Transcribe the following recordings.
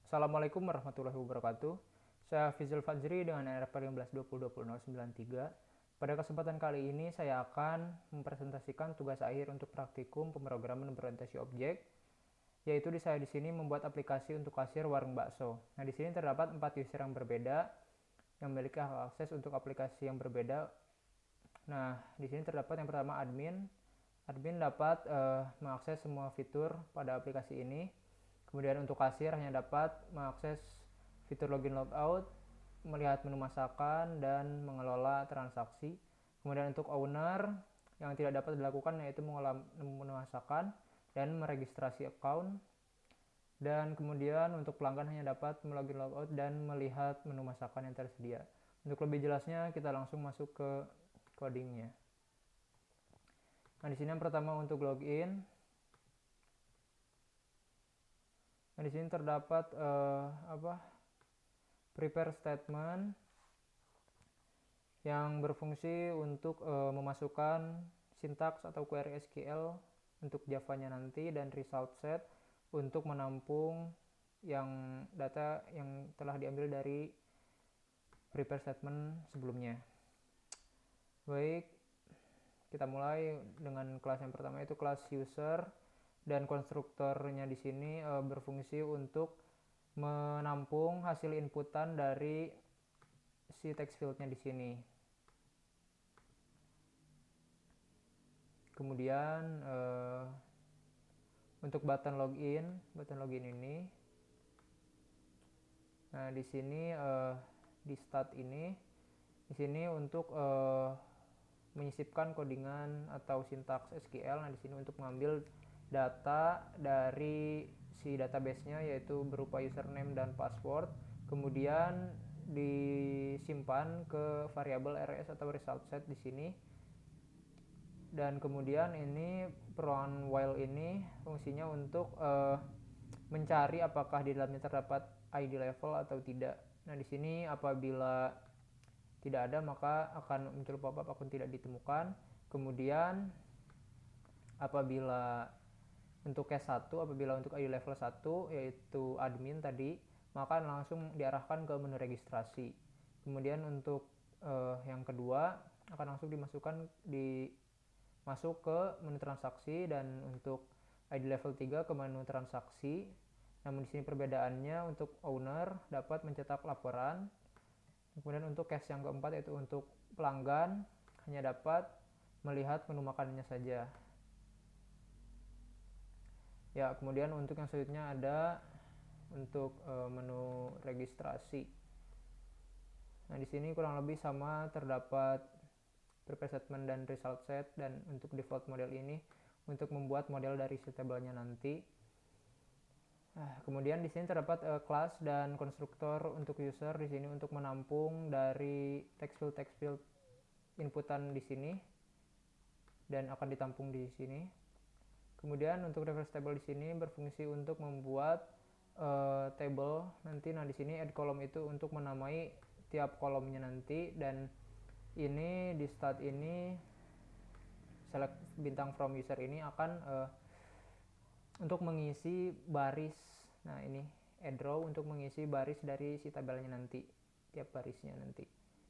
Assalamualaikum warahmatullahi wabarakatuh. Saya Fizul Fajri dengan NRP 15202093. Pada kesempatan kali ini saya akan mempresentasikan tugas akhir untuk praktikum pemrograman berorientasi objek, yaitu saya di sini membuat aplikasi untuk kasir warung bakso. Nah, di sini terdapat 4 user yang berbeda yang memiliki hak akses untuk aplikasi yang berbeda. Nah, di sini terdapat yang pertama admin. Admin dapat mengakses semua fitur pada aplikasi ini. Kemudian untuk kasir hanya dapat mengakses fitur login logout, melihat menu masakan, dan mengelola transaksi. Kemudian untuk owner yang tidak dapat dilakukan yaitu mengelola menu masakan dan meregistrasi account. Dan kemudian untuk pelanggan hanya dapat melogin logout dan melihat menu masakan yang tersedia. Untuk lebih jelasnya kita langsung masuk ke codingnya. Nah, di sini yang pertama untuk login. Nah, di sini terdapat prepare statement yang berfungsi untuk memasukkan sintaks atau query SQL untuk Java-nya nanti, dan result set untuk menampung yang data yang telah diambil dari prepare statement sebelumnya. Baik, kita mulai dengan kelas yang pertama, itu kelas user, dan konstruktornya di sini berfungsi untuk menampung hasil inputan dari si text fieldnya di sini. Kemudian untuk button login ini, nah di sini di start ini, di sini untuk menyisipkan codingan atau sintaks SQL. Nah, di sini untuk mengambil data dari si database-nya yaitu berupa username dan password, kemudian disimpan ke variabel rs atau result set di sini. Dan kemudian ini peruangan while ini fungsinya untuk mencari apakah di dalamnya terdapat ID level atau tidak. Nah, di sini apabila tidak ada maka akan muncul pop-up akun tidak ditemukan. Kemudian apabila untuk case 1, apabila untuk ID level 1 yaitu admin tadi, maka langsung diarahkan ke menu registrasi. Kemudian untuk yang kedua akan langsung masuk ke menu transaksi, dan untuk ID level 3 ke menu transaksi. Namun di sini perbedaannya, untuk owner dapat mencetak laporan. Kemudian untuk case yang keempat yaitu untuk pelanggan hanya dapat melihat menu makanannya saja. Ya, kemudian untuk yang selanjutnya ada untuk menu registrasi. Nah, di sini kurang lebih sama, terdapat prepare statement dan result set, dan untuk default model ini untuk membuat model dari si tabelnya nanti. Kemudian di sini terdapat kelas dan konstruktor untuk user di sini untuk menampung dari text field inputan di sini dan akan ditampung di sini. Kemudian untuk reference table di sini berfungsi untuk membuat table nanti. Nah, di sini add column itu untuk menamai tiap kolomnya nanti, dan ini di start ini select bintang from user ini akan untuk mengisi baris. Nah, ini add row untuk mengisi baris dari si tabelnya nanti, tiap barisnya nanti.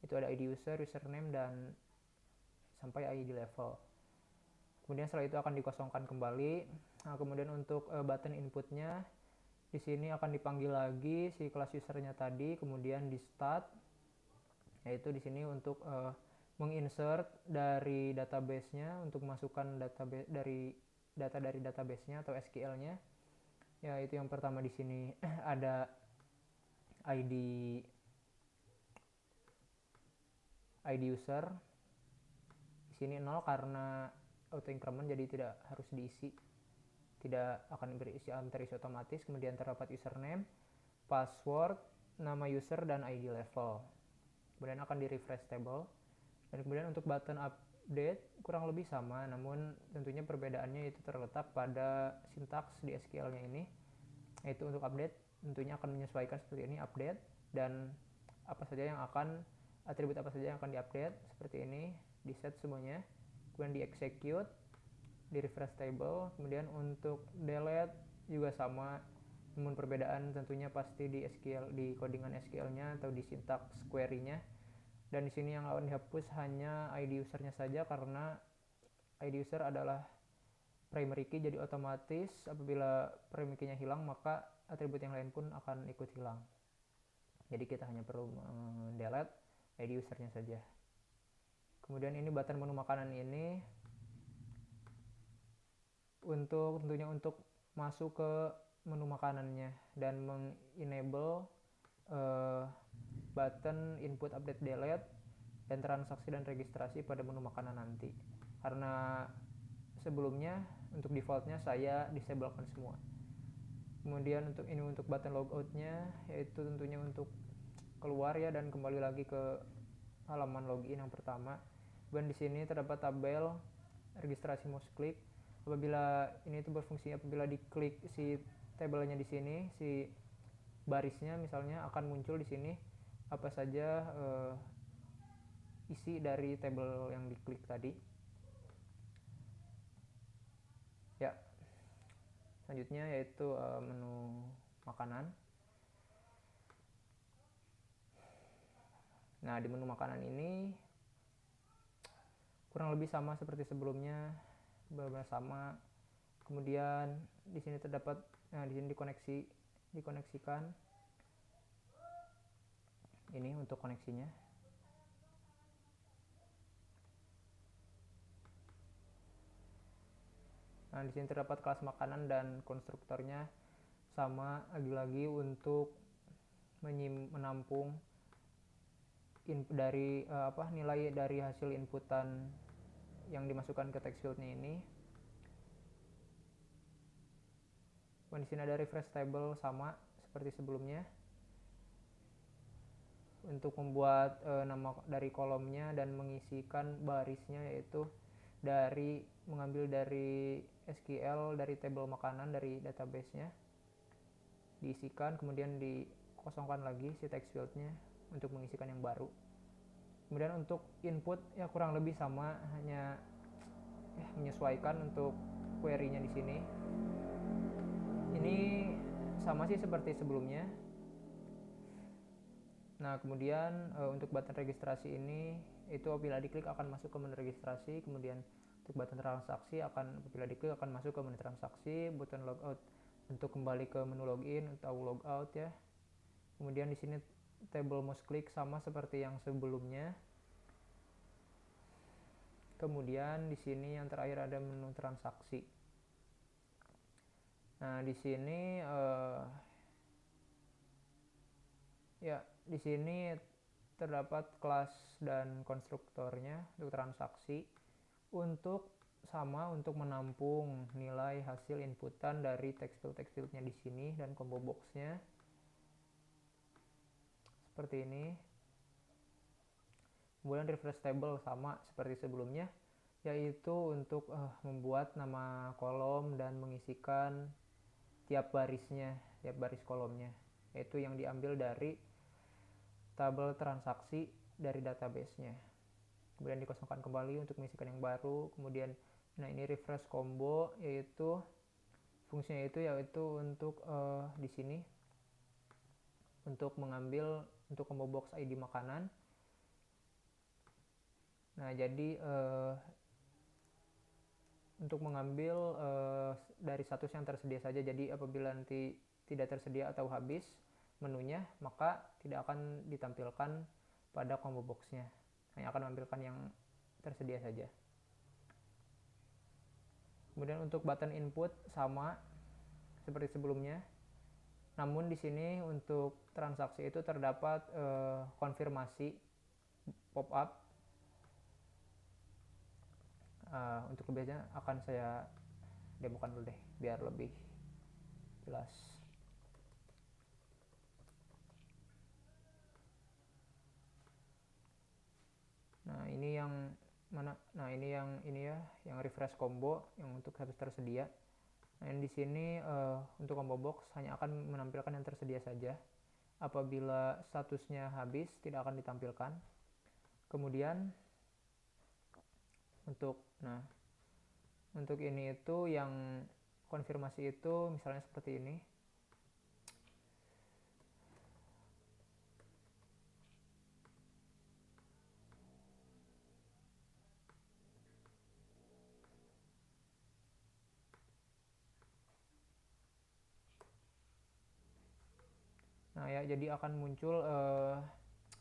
Itu ada ID user, username, dan sampai ID level. Kemudian setelah itu akan dikosongkan kembali. Nah, kemudian untuk button inputnya di sini akan dipanggil lagi si kelas usernya tadi, kemudian di start, yaitu di sini untuk menginsert dari database-nya, untuk memasukkan data dari database-nya atau SQL-nya. Ya, itu yang pertama di sini ada ID user. Di sini 0 karena auto increment, jadi tidak harus diisi, tidak akan terisi otomatis. Kemudian terdapat username, password, nama user, dan ID level. Kemudian akan di refresh table. Dan kemudian untuk button update kurang lebih sama, namun tentunya perbedaannya itu terletak pada sintaks di SQL-nya ini, yaitu untuk update tentunya akan menyesuaikan seperti ini, update, dan atribut apa saja yang akan diupdate seperti ini, di set semuanya. Kemudian di execute, di refresh table. Kemudian untuk delete juga sama, namun perbedaan tentunya pasti di SQL, di codingan SQL-nya atau di sintaks query-nya. Dan di sini yang akan dihapus hanya ID usernya saja, karena ID user adalah primary key, jadi otomatis apabila primary key-nya hilang maka atribut yang lain pun akan ikut hilang. Jadi kita hanya perlu delete ID usernya saja. Kemudian ini button menu makanan ini tentunya untuk masuk ke menu makanannya dan mengenable button input update delete dan transaksi dan registrasi pada menu makanan nanti, karena sebelumnya untuk defaultnya saya disablekan semua. Kemudian untuk button logoutnya, yaitu tentunya untuk keluar ya dan kembali lagi ke halaman login yang pertama. Dan di sini terdapat tabel registrasi mouse click. Apabila ini itu berfungsi apabila diklik si tabelnya di sini, si barisnya misalnya akan muncul di sini apa saja isi dari tabel yang diklik tadi. Ya, selanjutnya yaitu menu makanan. Nah, di menu makanan ini kurang lebih sama seperti sebelumnya, benar-benar sama. Kemudian di sini terdapat, nah di sini dikoneksikan. Ini untuk koneksinya. Nah, di sini terdapat kelas makanan dan konstruktornya sama lagi-lagi untuk menampung dari nilai dari hasil inputan yang dimasukkan ke text fieldnya ini. Dan di sini ada refresh table sama seperti sebelumnya. Untuk membuat nama dari kolomnya dan mengisikan barisnya, yaitu mengambil dari SQL dari tabel makanan dari database-nya, diisikan, kemudian dikosongkan lagi si text field-nya untuk mengisikan yang baru. Kemudian untuk input ya kurang lebih sama, hanya menyesuaikan untuk query-nya di sini. Ini sama sih seperti sebelumnya. Nah, kemudian untuk button registrasi ini itu apabila diklik akan masuk ke menu registrasi. Kemudian untuk button transaksi apabila diklik akan masuk ke menu transaksi. Button logout untuk kembali ke menu login atau logout ya. Kemudian di sini table mouse click sama seperti yang sebelumnya. Kemudian di sini yang terakhir ada menu transaksi. Nah, di sini di sini terdapat kelas dan konstruktornya untuk transaksi untuk menampung nilai hasil inputan dari text field-nya di sini dan combo box-nya seperti ini. Kemudian refresh table sama seperti sebelumnya, yaitu untuk membuat nama kolom dan mengisikan tiap baris kolomnya, yaitu yang diambil dari tabel transaksi dari database-nya. Kemudian dikosongkan kembali untuk mengisikan yang baru. Kemudian ini refresh combo, yaitu fungsinya yaitu untuk di sini untuk mengambil untuk combo box ID makanan. Nah, jadi untuk mengambil dari status yang tersedia saja. Jadi apabila nanti tidak tersedia atau habis menunya, maka tidak akan ditampilkan pada combo box-nya, hanya akan menampilkan yang tersedia saja. Kemudian untuk button input sama seperti sebelumnya, namun di sini untuk transaksi itu terdapat konfirmasi pop-up. Untuk lebihnya akan saya demokan dulu deh biar lebih jelas. Nah, ini yang mana? Nah, ini yang refresh combo yang untuk habis tersedia. Nah, di sini untuk combo box hanya akan menampilkan yang tersedia saja. Apabila statusnya habis tidak akan ditampilkan. Kemudian untuk ini itu yang konfirmasi itu misalnya seperti ini. Nah ya, jadi akan muncul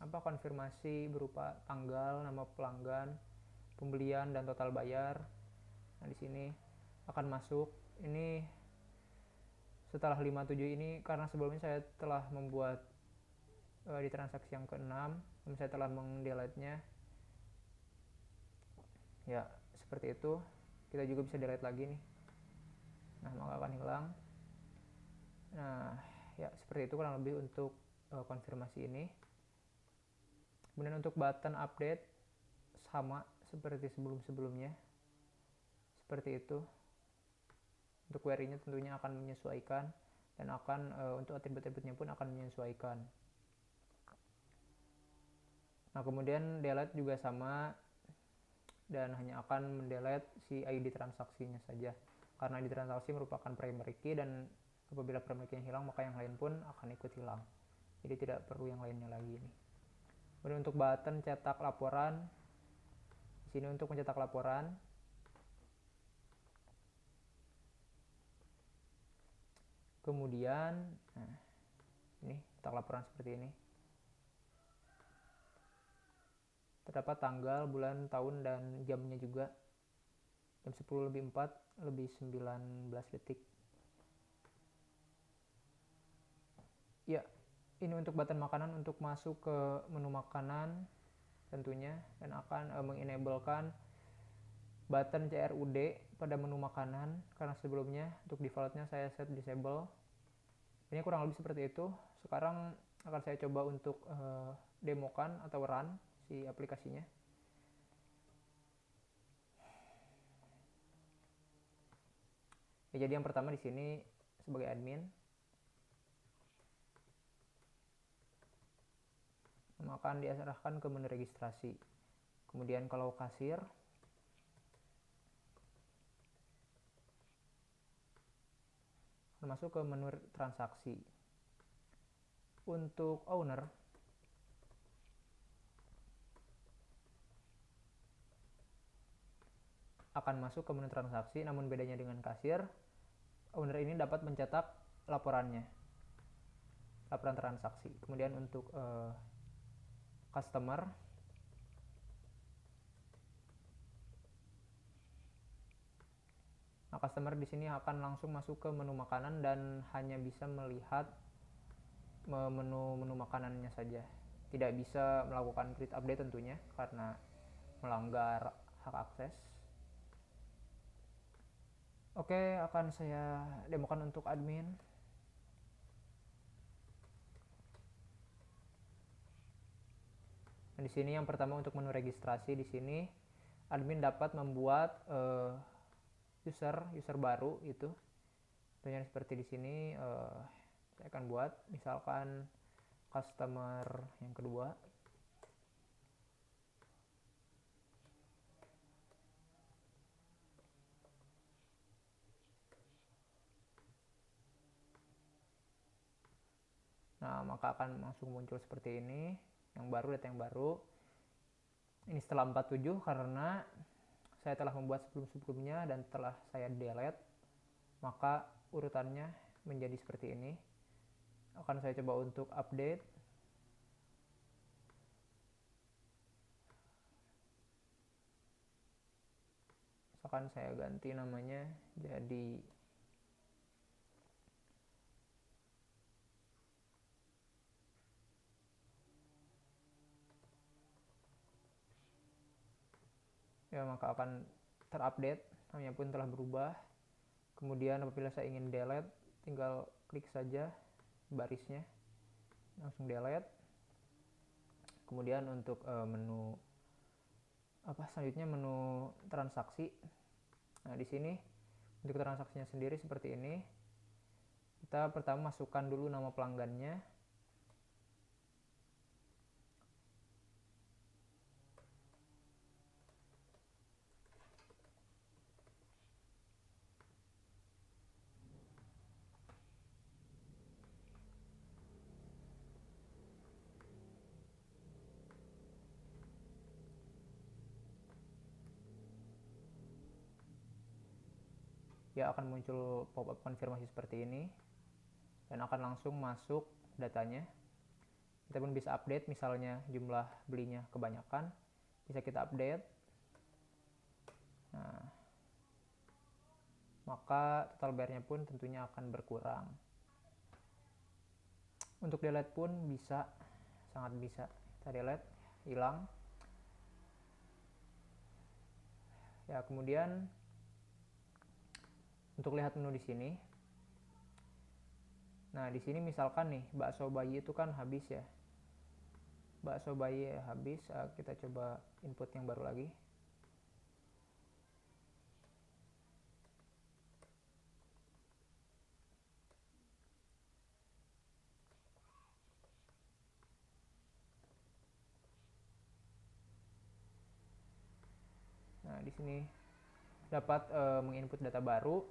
konfirmasi berupa tanggal, nama pelanggan, pembelian dan total bayar. Nah di sini akan masuk. Ini setelah 57 ini, karena sebelumnya saya telah membuat di transaksi yang ke-6 dan saya telah mendelete-nya. Ya seperti itu. Kita juga bisa delete lagi nih. Nah maka akan hilang. Nah ya seperti itu kurang lebih untuk konfirmasi ini. Kemudian untuk button update sama seperti sebelum-sebelumnya, seperti itu. Untuk query-nya tentunya akan menyesuaikan dan akan untuk atribut-atributnya pun akan menyesuaikan. Nah kemudian delete juga sama, dan hanya akan mendelete si ID transaksinya saja, karena ID transaksi merupakan primary key, dan apabila primary key hilang maka yang lain pun akan ikut hilang, jadi tidak perlu yang lainnya lagi nih. Kemudian untuk button cetak laporan, di sini untuk mencetak laporan. Kemudian nah ini cetak laporan seperti ini. Terdapat tanggal, bulan, tahun, dan jamnya juga. Jam 10:04:19. Ya, ini untuk button makanan untuk masuk ke menu makanan tentunya, dan akan mengenablekan button CRUD pada menu makanan, karena sebelumnya untuk defaultnya saya set disable. Ini kurang lebih seperti itu. Sekarang akan saya coba untuk demokan atau run si aplikasinya. Ya, jadi yang pertama di sini sebagai admin, akan diarahkan ke menu registrasi. Kemudian kalau kasir, masuk ke menu transaksi. Untuk owner, akan masuk ke menu transaksi, namun bedanya dengan kasir, owner ini dapat mencetak laporannya, laporan transaksi. Kemudian untuk customer, nah customer di sini akan langsung masuk ke menu makanan dan hanya bisa melihat menu makanannya saja, tidak bisa melakukan create update tentunya karena melanggar hak akses. Oke, akan saya demokan untuk admin. Nah, di sini yang pertama untuk menu registrasi, di sini admin dapat membuat user baru itu. Contohnya seperti di sini saya akan buat misalkan customer yang kedua. Nah, maka akan langsung muncul seperti ini, yang baru, data yang baru. Ini setelah 47 karena saya telah membuat sebelum-sebelumnya dan telah saya delete, maka urutannya menjadi seperti ini. Akan saya coba untuk update. Misalkan saya ganti namanya jadi ya, maka akan terupdate, namanya pun telah berubah. Kemudian apabila saya ingin delete, tinggal klik saja barisnya, langsung delete. Kemudian untuk menu selanjutnya menu transaksi. Nah, di sini untuk transaksinya sendiri seperti ini. Kita pertama masukkan dulu nama pelanggannya. Ya akan muncul pop-up konfirmasi seperti ini dan akan langsung masuk datanya. Kita pun bisa update, misalnya jumlah belinya kebanyakan, bisa kita update. Nah, maka total bayarnya pun tentunya akan berkurang. Untuk delete pun bisa, sangat bisa. Kita delete, hilang. Ya, kemudian untuk lihat menu di sini. Nah, di sini misalkan nih, bakso bayi itu kan habis ya. Bakso bayi habis, kita coba input yang baru lagi. Nah, di sini dapat menginput data baru.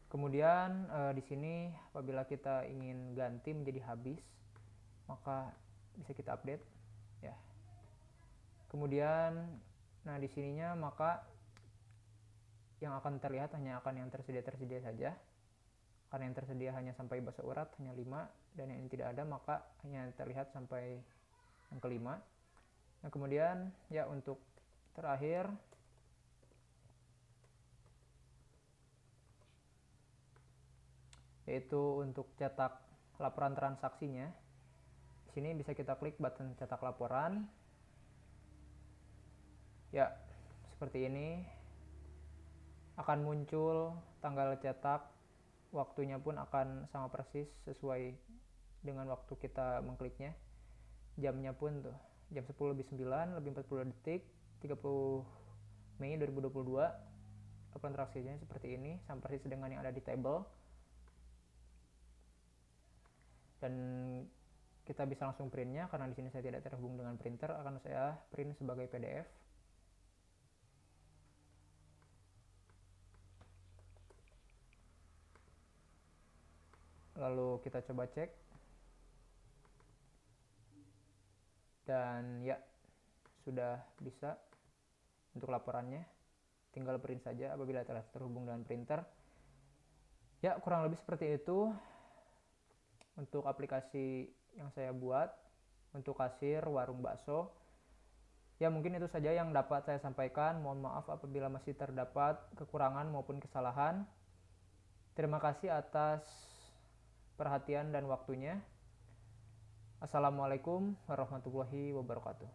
Kemudian di sini apabila kita ingin ganti menjadi habis, maka bisa kita update ya. Kemudian nah di sininya maka yang akan terlihat hanya akan yang tersedia saja. Karena yang tersedia hanya sampai bakso urat hanya 5, dan yang tidak ada maka hanya terlihat sampai yang kelima. Nah, kemudian ya untuk terakhir yaitu untuk cetak laporan transaksinya. Di sini bisa kita klik button cetak laporan. Ya, seperti ini. Akan muncul tanggal cetak, waktunya pun akan sama persis sesuai dengan waktu kita mengkliknya. Jamnya pun tuh, jam 10 lebih 9 lebih 40 detik, 30 Mei 2022. Laporan transaksinya seperti ini, sama persis dengan yang ada di table. Dan kita bisa langsung printnya, karena di sini saya tidak terhubung dengan printer, akan saya print sebagai PDF. Lalu kita coba cek. Dan ya, sudah bisa untuk laporannya. Tinggal print saja apabila telah terhubung dengan printer. Ya, kurang lebih seperti itu untuk aplikasi yang saya buat untuk kasir warung bakso. Ya, mungkin itu saja yang dapat saya sampaikan. Mohon maaf apabila masih terdapat kekurangan maupun kesalahan. Terima kasih atas perhatian dan waktunya. Assalamualaikum warahmatullahi wabarakatuh.